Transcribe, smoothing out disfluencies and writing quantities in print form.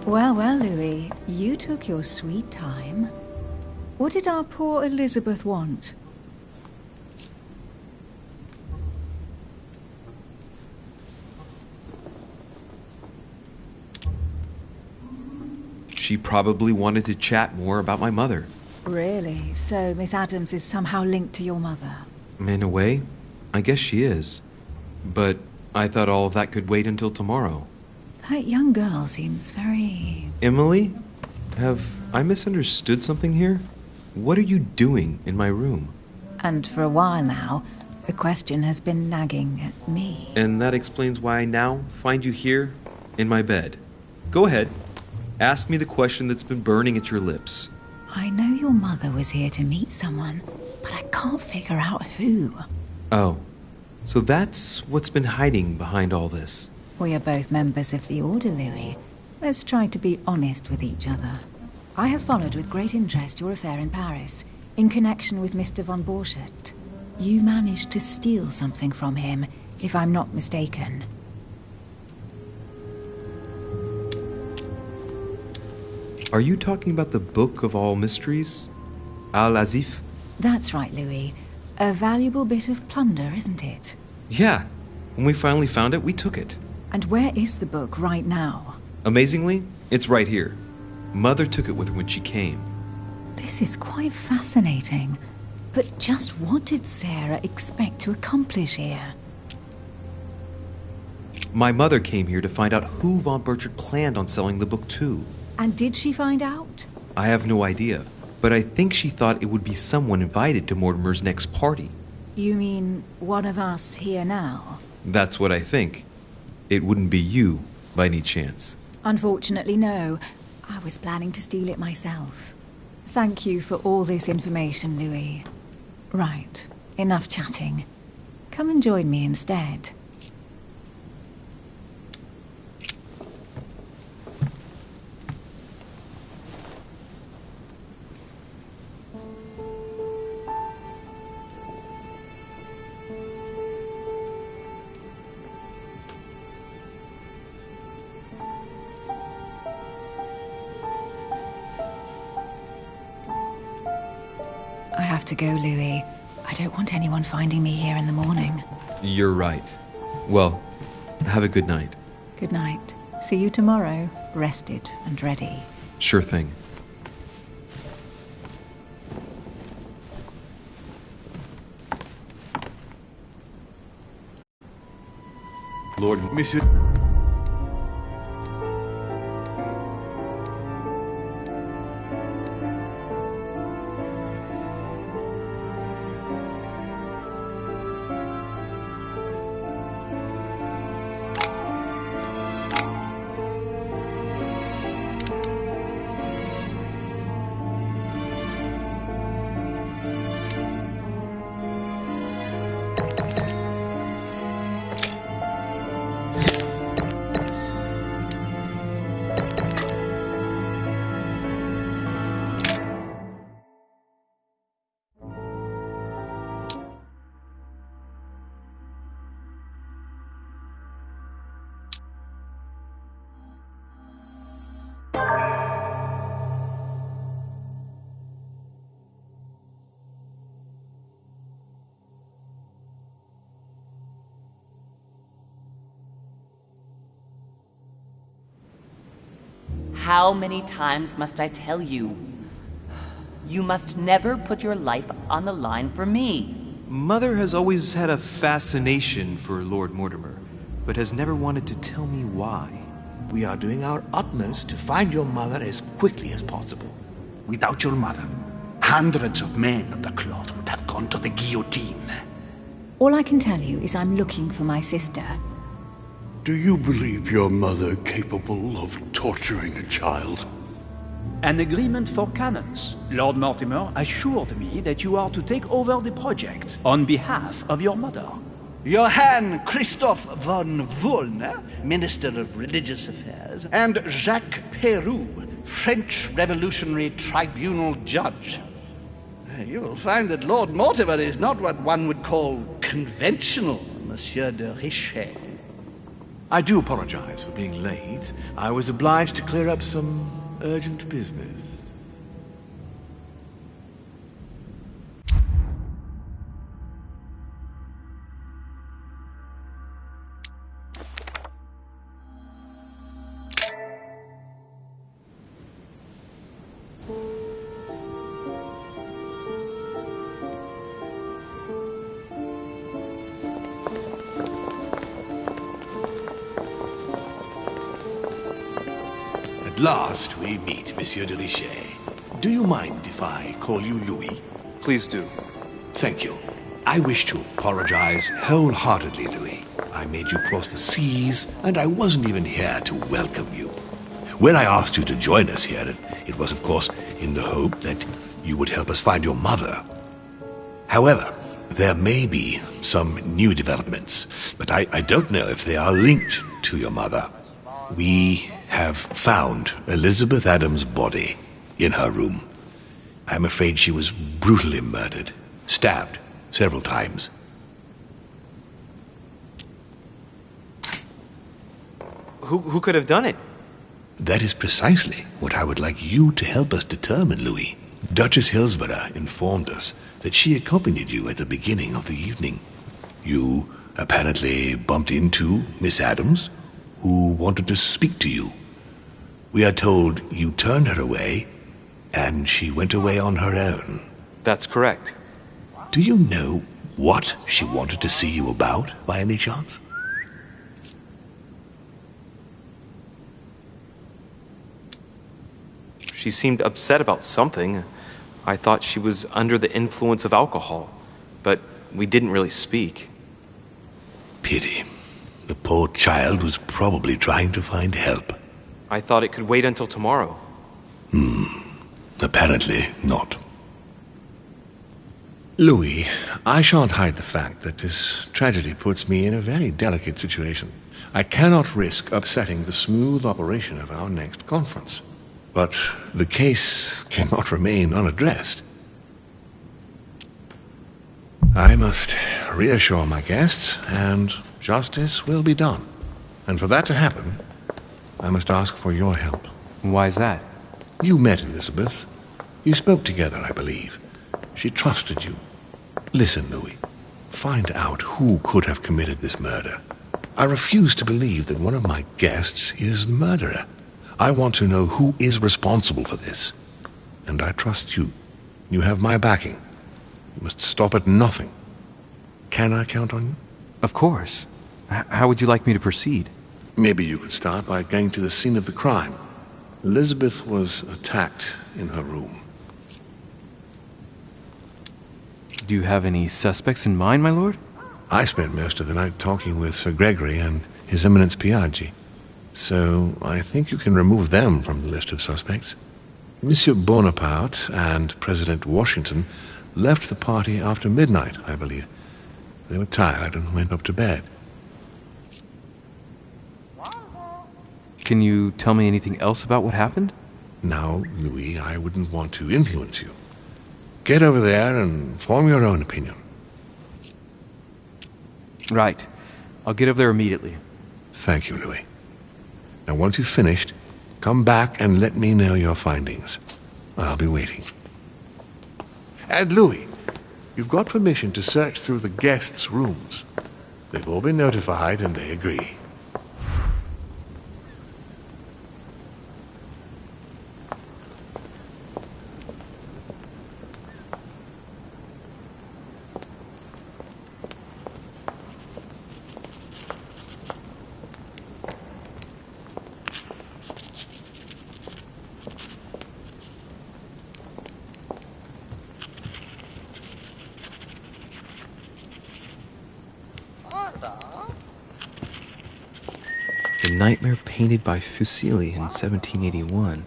Well, well, Louis, you took your sweet time. What did our poor Elizabeth want? She probably wanted to chat more about my mother. Really? So Miss Adams is somehow linked to your mother? In a way, I guess she is. But I thought all of that could wait until tomorrow. That young girl seems very... Emily? Have I misunderstood something here? What are you doing in my room? And for a while now, the question has been nagging at me. And that explains why I now find you here, in my bed. Go ahead. Ask me the question that's been burning at your lips. I know your mother was here to meet someone, but I can't figure out who. Oh, so that's what's been hiding behind all this. We are both members of the Order, Louis. Let's try to be honest with each other. I have followed with great interest your affair in Paris, in connection with Mr. von Borchardt. You managed to steal something from him, if I'm not mistaken. Are you talking about the Book of All Mysteries? Al-Azif? That's right, Louis. A valuable bit of plunder, isn't it? Yeah. When we finally found it, we took it. And where is the book right now? Amazingly, it's right here. Mother took it with her when she came. This is quite fascinating. But just what did Sarah expect to accomplish here? My mother came here to find out who von Burchard planned on selling the book to. And did she find out? I have no idea, but I think she thought it would be someone invited to Mortimer's next party. You mean one of us here now? That's what I think. It wouldn't be you, by any chance. Unfortunately, no. I was planning to steal it myself. Thank you for all this information, Louis. Right, enough chatting. Come and join me instead. I have to go, Louis. I don't want anyone finding me here in the morning. You're right. Well, have a good night. Good night. See you tomorrow, rested and ready. Sure thing. Lord, Monsieur... How many times must I tell you? You must never put your life on the line for me. Mother has always had a fascination for Lord Mortimer, but has never wanted to tell me why. We are doing our utmost to find your mother as quickly as possible. Without your mother, hundreds of men of the cloth would have gone to the guillotine. All I can tell you is I'm looking for my sister. Do you believe your mother capable of torturing a child? An agreement for cannons. Lord Mortimer assured me that you are to take over the project on behalf of your mother. Johann Christoph von Wollner, Minister of Religious Affairs, and Jacques Peroux, French Revolutionary Tribunal Judge. You will find that Lord Mortimer is not what one would call conventional, Monsieur de Richet. I do apologize for being late. I was obliged to clear up some urgent business. At last we meet, Monsieur de Richet. Do you mind if I call you Louis? Please do. Thank you. I wish to apologize wholeheartedly, Louis. I made you cross the seas, and I wasn't even here to welcome you. When I asked you to join us here, it was, of course, in the hope that you would help us find your mother. However, there may be some new developments, but I don't know if they are linked to your mother. We have found Elizabeth Adams' body in her room. I'm afraid she was brutally murdered, stabbed several times. Who could have done it? That is precisely what I would like you to help us determine, Louis. Duchess Hillsborough informed us that she accompanied you at the beginning of the evening. You apparently bumped into Miss Adams, who wanted to speak to you. We are told you turned her away, and she went away on her own. That's correct. Do you know what she wanted to see you about, by any chance? She seemed upset about something. I thought she was under the influence of alcohol, but we didn't really speak. Pity. The poor child was probably trying to find help. I thought it could wait until tomorrow. Apparently not. Louis, I shan't hide the fact that this tragedy puts me in a very delicate situation. I cannot risk upsetting the smooth operation of our next conference. But the case cannot remain unaddressed. I must reassure my guests, and justice will be done. And for that to happen, I must ask for your help. Why's that? You met Elizabeth. You spoke together, I believe. She trusted you. Listen, Louis. Find out who could have committed this murder. I refuse to believe that one of my guests is the murderer. I want to know who is responsible for this. And I trust you. You have my backing. You must stop at nothing. Can I count on you? Of course. How would you like me to proceed? Maybe you could start by going to the scene of the crime. Elizabeth was attacked in her room. Do you have any suspects in mind, my lord? I spent most of the night talking with Sir Gregory and His Eminence Piaggi. So I think you can remove them from the list of suspects. Monsieur Bonaparte and President Washington left the party after midnight, I believe. They were tired and went up to bed. Can you tell me anything else about what happened? Now, Louis, I wouldn't want to influence you. Get over there and form your own opinion. Right. I'll get over there immediately. Thank you, Louis. Now, once you've finished, come back and let me know your findings. I'll be waiting. And Louis, you've got permission to search through the guests' rooms. They've all been notified and they agree. The nightmare painted by Fuseli in 1781.